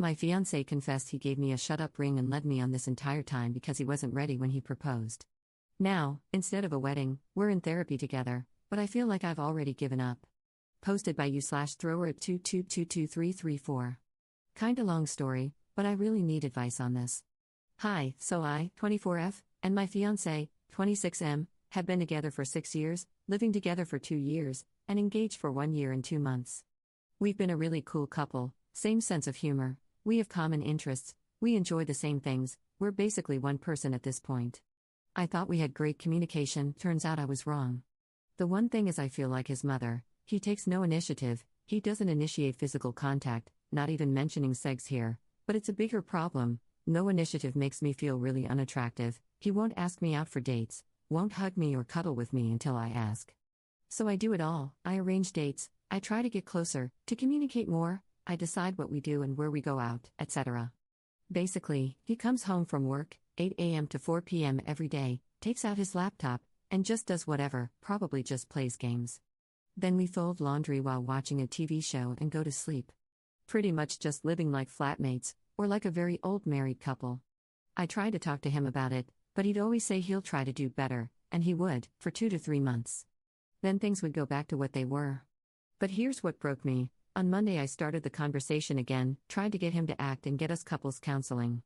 My fiancé confessed he gave me a shut-up ring and led me on this entire time because he wasn't ready when he proposed. Now, instead of a wedding, we're in therapy together, but I feel like I've already given up. Posted by you/thrower at 2222334. Kinda long story, but I really need advice on this. Hi, so I, 24F, and my fiancé, 26M, have been together for 6 years, living together for 2 years, and engaged for 1 year and 2 months. We've been a really cool couple, same sense of humor, we have common interests, we enjoy the same things, we're basically one person at this point. I thought we had great communication, turns out I was wrong. The one thing is I feel like his mother, he takes no initiative, he doesn't initiate physical contact, not even mentioning sex here, but it's a bigger problem, no initiative makes me feel really unattractive, he won't ask me out for dates, won't hug me or cuddle with me until I ask. So I do it all, I arrange dates, I try to get closer, to communicate more, I decide what we do and where we go out, etc. Basically, he comes home from work, 8 a.m. to 4 p.m. every day, takes out his laptop, and just does whatever, probably just plays games. Then we fold laundry while watching a TV show and go to sleep. Pretty much just living like flatmates, or like a very old married couple. I tried to talk to him about it, but he'd always say he'll try to do better, and he would, for 2 to 3 months. Then things would go back to what they were. But here's what broke me. On Monday I started the conversation again, tried to get him to act and get us couples counseling.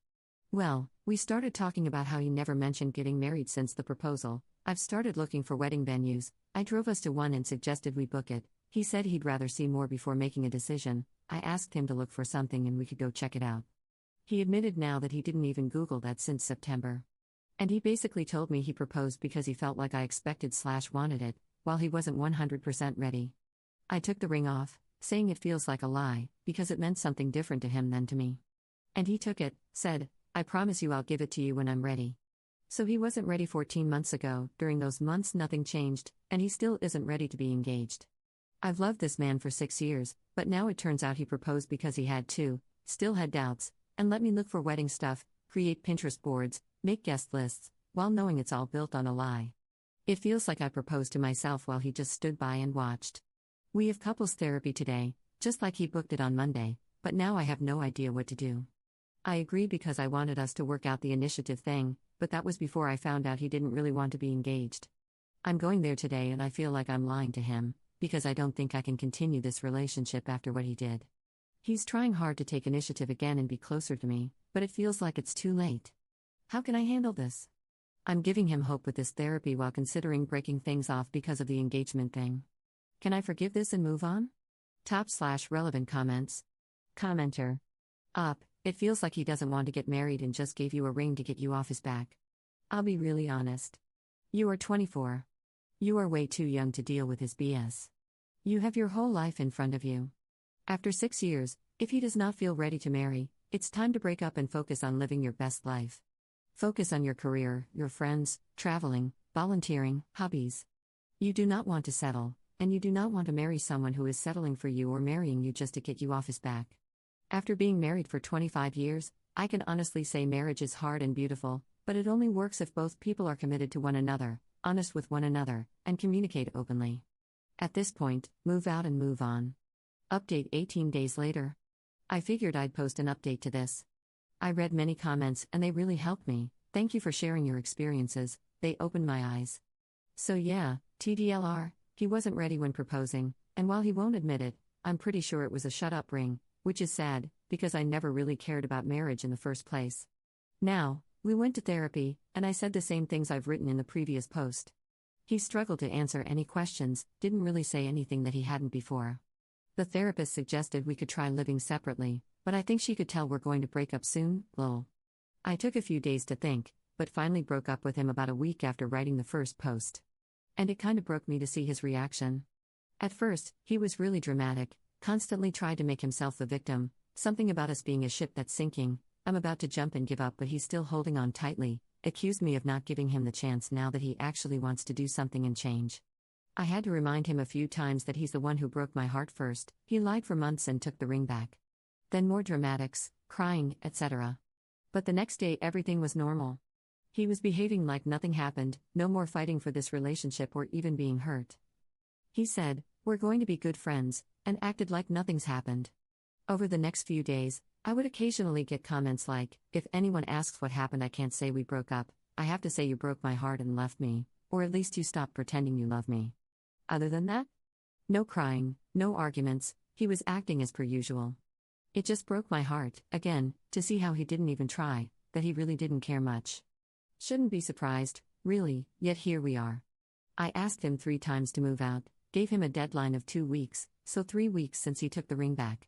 Well, we started talking about how he never mentioned getting married since the proposal. I've started looking for wedding venues, I drove us to one and suggested we book it. He said he'd rather see more before making a decision. I asked him to look for something and we could go check it out. He admitted now that he didn't even Google that since September. And he basically told me he proposed because he felt like I expected/wanted it, while he wasn't 100% ready. I took the ring off, saying it feels like a lie, because it meant something different to him than to me. And he took it, said, I promise you I'll give it to you when I'm ready. So he wasn't ready 14 months ago, during those months nothing changed, and he still isn't ready to be engaged. I've loved this man for 6 years, but now it turns out he proposed because he had to, still had doubts, and let me look for wedding stuff, create Pinterest boards, make guest lists, while knowing it's all built on a lie. It feels like I proposed to myself while he just stood by and watched. We have couples therapy today, just like he booked it on Monday, but now I have no idea what to do. I agreed because I wanted us to work out the initiative thing, but that was before I found out he didn't really want to be engaged. I'm going there today and I feel like I'm lying to him, because I don't think I can continue this relationship after what he did. He's trying hard to take initiative again and be closer to me, but it feels like it's too late. How can I handle this? I'm giving him hope with this therapy while considering breaking things off because of the engagement thing. Can I forgive this and move on? Top/relevant comments. Commenter. It feels like he doesn't want to get married and just gave you a ring to get you off his back. I'll be really honest. You are 24. You are way too young to deal with his BS. You have your whole life in front of you. After 6 years, if he does not feel ready to marry, it's time to break up and focus on living your best life. Focus on your career, your friends, traveling, volunteering, hobbies. You do not want to settle, and you do not want to marry someone who is settling for you or marrying you just to get you off his back. After being married for 25 years, I can honestly say marriage is hard and beautiful, but it only works if both people are committed to one another, honest with one another, and communicate openly. At this point, move out and move on. Update 18 days later. I figured I'd post an update to this. I read many comments and they really helped me. Thank you for sharing your experiences, they opened my eyes. So yeah, TDLR, he wasn't ready when proposing, and while he won't admit it, I'm pretty sure it was a shut-up ring, which is sad, because I never really cared about marriage in the first place. Now, we went to therapy, and I said the same things I've written in the previous post. He struggled to answer any questions, didn't really say anything that he hadn't before. The therapist suggested we could try living separately, but I think she could tell we're going to break up soon, lol. I took a few days to think, but finally broke up with him about a week after writing the first post. And it kinda broke me to see his reaction. At first, he was really dramatic, constantly tried to make himself the victim, something about us being a ship that's sinking, I'm about to jump and give up but he's still holding on tightly, accused me of not giving him the chance now that he actually wants to do something and change. I had to remind him a few times that he's the one who broke my heart first, he lied for months and took the ring back. Then more dramatics, crying, etc. But the next day everything was normal. He was behaving like nothing happened, no more fighting for this relationship or even being hurt. He said, we're going to be good friends, and acted like nothing's happened. Over the next few days, I would occasionally get comments like, if anyone asks what happened, I can't say we broke up, I have to say you broke my heart and left me, or at least you stopped pretending you love me. Other than that, no crying, no arguments, he was acting as per usual. It just broke my heart, again, to see how he didn't even try, that he really didn't care much. Shouldn't be surprised, really, yet here we are. I asked him 3 times to move out, gave him a deadline of 2 weeks, so 3 weeks since he took the ring back.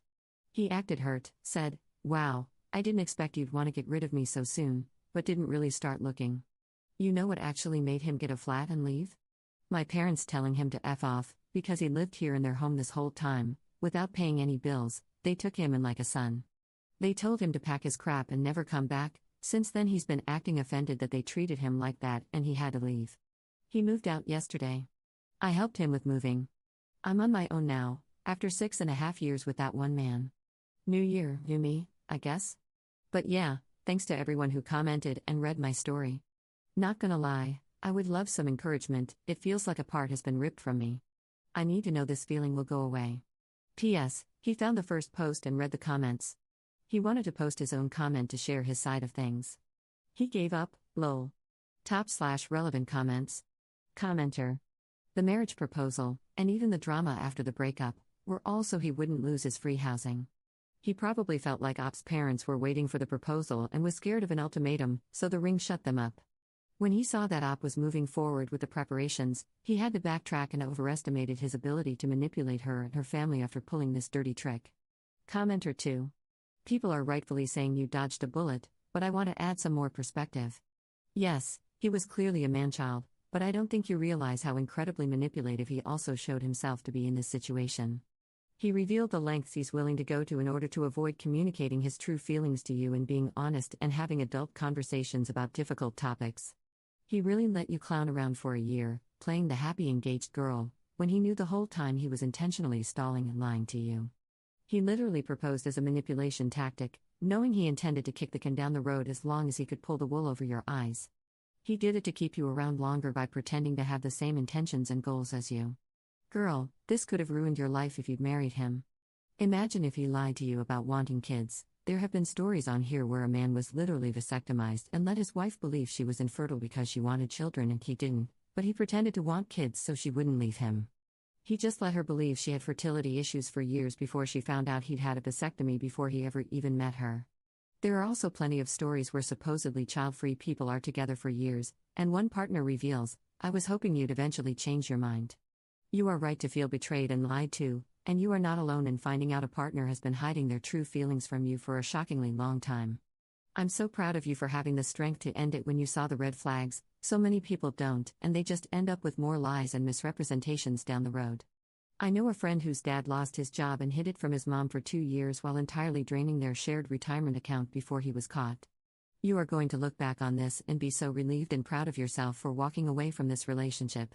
He acted hurt, said, "Wow, I didn't expect you'd want to get rid of me so soon," but didn't really start looking. You know what actually made him get a flat and leave? My parents telling him to F off, because he lived here in their home this whole time, without paying any bills. They took him in like a son. They told him to pack his crap and never come back. Since then he's been acting offended that they treated him like that, and he had to leave. He moved out yesterday. I helped him with moving. I'm on my own now, after 6.5 years with that one man. New year, new me, I guess? But yeah, thanks to everyone who commented and read my story. Not gonna lie, I would love some encouragement. It feels like a part has been ripped from me. I need to know this feeling will go away. P.S. He found the first post and read the comments. He wanted to post his own comment to share his side of things. He gave up, lol. Top/relevant comments. Commenter. The marriage proposal, and even the drama after the breakup, were all so he wouldn't lose his free housing. He probably felt like Op's parents were waiting for the proposal and was scared of an ultimatum, so the ring shut them up. When he saw that Op was moving forward with the preparations, he had to backtrack and overestimated his ability to manipulate her and her family after pulling this dirty trick. Commenter 2. People are rightfully saying you dodged a bullet, but I want to add some more perspective. Yes, he was clearly a man-child, but I don't think you realize how incredibly manipulative he also showed himself to be in this situation. He revealed the lengths he's willing to go to in order to avoid communicating his true feelings to you and being honest and having adult conversations about difficult topics. He really let you clown around for a year, playing the happy engaged girl, when he knew the whole time he was intentionally stalling and lying to you. He literally proposed as a manipulation tactic, knowing he intended to kick the can down the road as long as he could pull the wool over your eyes. He did it to keep you around longer by pretending to have the same intentions and goals as you. Girl, this could have ruined your life if you'd married him. Imagine if he lied to you about wanting kids. There have been stories on here where a man was literally vasectomized and let his wife believe she was infertile because she wanted children and he didn't, but he pretended to want kids so she wouldn't leave him. He just let her believe she had fertility issues for years before she found out he'd had a vasectomy before he ever even met her. There are also plenty of stories where supposedly child-free people are together for years, and one partner reveals, "I was hoping you'd eventually change your mind." You are right to feel betrayed and lied to, and you are not alone in finding out a partner has been hiding their true feelings from you for a shockingly long time. I'm so proud of you for having the strength to end it when you saw the red flags. So many people don't, and they just end up with more lies and misrepresentations down the road. I know a friend whose dad lost his job and hid it from his mom for 2 years while entirely draining their shared retirement account before he was caught. You are going to look back on this and be so relieved and proud of yourself for walking away from this relationship.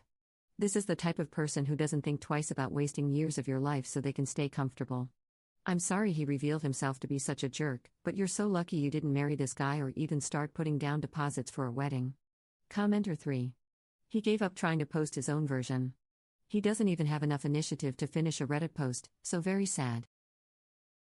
This is the type of person who doesn't think twice about wasting years of your life so they can stay comfortable. I'm sorry he revealed himself to be such a jerk, but you're so lucky you didn't marry this guy or even start putting down deposits for a wedding. Commenter 3. He gave up trying to post his own version. He doesn't even have enough initiative to finish a Reddit post, so very sad.